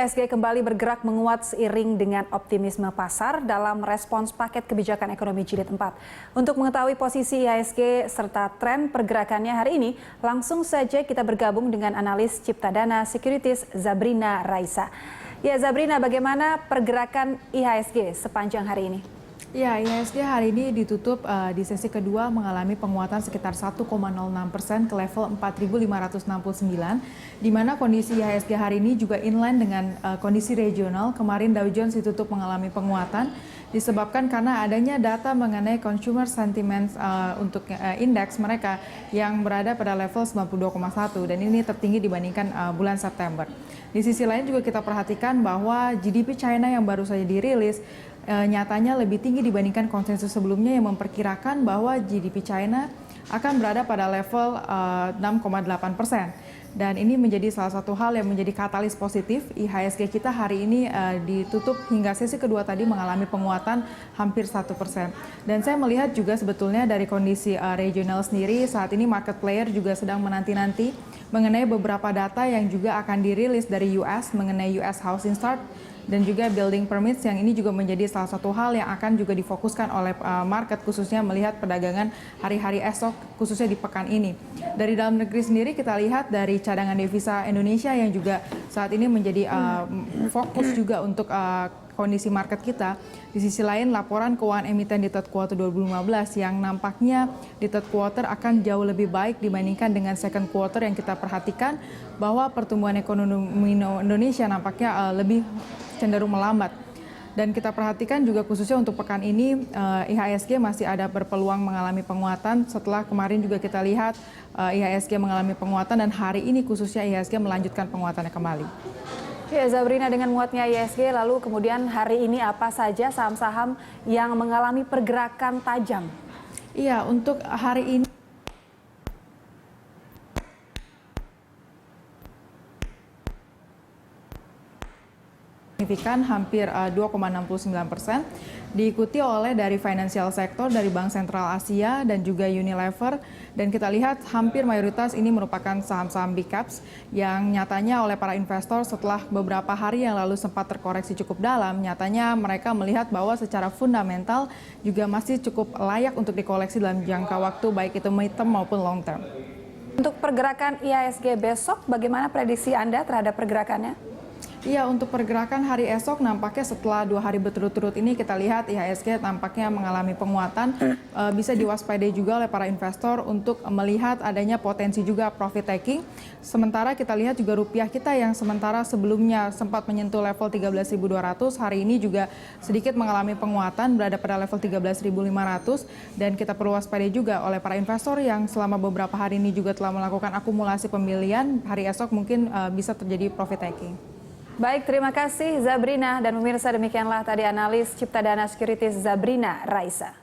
IHSG kembali bergerak menguat seiring dengan optimisme pasar dalam respons paket kebijakan ekonomi jilid 4. Untuk mengetahui posisi IHSG serta tren pergerakannya hari ini, langsung saja kita bergabung dengan analis Ciptadana Securities Zabrina Raisa. Ya Zabrina, bagaimana pergerakan IHSG sepanjang hari ini? Ya, IHSG hari ini ditutup di sesi kedua mengalami penguatan sekitar 1,06% ke level 4.569, di mana kondisi IHSG hari ini juga inline dengan kondisi regional. Kemarin Dow Jones ditutup mengalami penguatan disebabkan karena adanya data mengenai consumer sentiment untuk indeks mereka yang berada pada level 92,1 dan ini tertinggi dibandingkan bulan September. Di sisi lain juga kita perhatikan bahwa GDP China yang baru saja dirilis nyatanya lebih tinggi dibandingkan konsensus sebelumnya yang memperkirakan bahwa GDP China akan berada pada level 6,8%. Dan ini menjadi salah satu hal yang menjadi katalis positif. IHSG kita hari ini ditutup hingga sesi kedua tadi mengalami penguatan hampir 1%. Dan saya melihat juga sebetulnya dari kondisi regional sendiri saat ini market player juga sedang menanti-nanti mengenai beberapa data yang juga akan dirilis dari US mengenai US housing start dan juga building permits yang ini juga menjadi salah satu hal yang akan juga difokuskan oleh market khususnya melihat perdagangan hari-hari esok khususnya di pekan ini. Dari dalam negeri sendiri kita lihat dari cadangan devisa Indonesia yang juga saat ini menjadi fokus juga untuk kondisi market kita. Di sisi lain laporan keuangan emiten di third quarter 2015 yang nampaknya di third quarter akan jauh lebih baik dibandingkan dengan second quarter yang kita perhatikan bahwa pertumbuhan ekonomi Indonesia nampaknya lebih cenderung melambat. Dan kita perhatikan juga khususnya untuk pekan ini IHSG masih ada berpeluang mengalami penguatan setelah kemarin juga kita lihat IHSG mengalami penguatan dan hari ini khususnya IHSG melanjutkan penguatannya kembali. Ya Zabrina, dengan muatnya IHSG lalu kemudian hari ini apa saja saham-saham yang mengalami pergerakan tajam? Iya, untuk hari ini signifikan hampir 2,69%, diikuti oleh dari financial sector dari Bank Sentral Asia dan juga Unilever, dan kita lihat hampir mayoritas ini merupakan saham-saham big caps yang nyatanya oleh para investor setelah beberapa hari yang lalu sempat terkoreksi cukup dalam, nyatanya mereka melihat bahwa secara fundamental juga masih cukup layak untuk dikoleksi dalam jangka waktu baik itu mid term maupun long term. Untuk pergerakan IHSG besok, bagaimana prediksi Anda terhadap pergerakannya? Iya, untuk pergerakan hari esok nampaknya setelah 2 hari berturut-turut ini kita lihat IHSG nampaknya mengalami penguatan, bisa diwaspadai juga oleh para investor untuk melihat adanya potensi juga profit taking. Sementara kita lihat juga rupiah kita yang sementara sebelumnya sempat menyentuh level 13.200, hari ini juga sedikit mengalami penguatan berada pada level 13.500 dan kita perlu waspadai juga oleh para investor yang selama beberapa hari ini juga telah melakukan akumulasi pembelian, hari esok mungkin bisa terjadi profit taking. Baik, terima kasih Zabrina, dan pemirsa demikianlah tadi analis Ciptadana Securities Zabrina Raisa.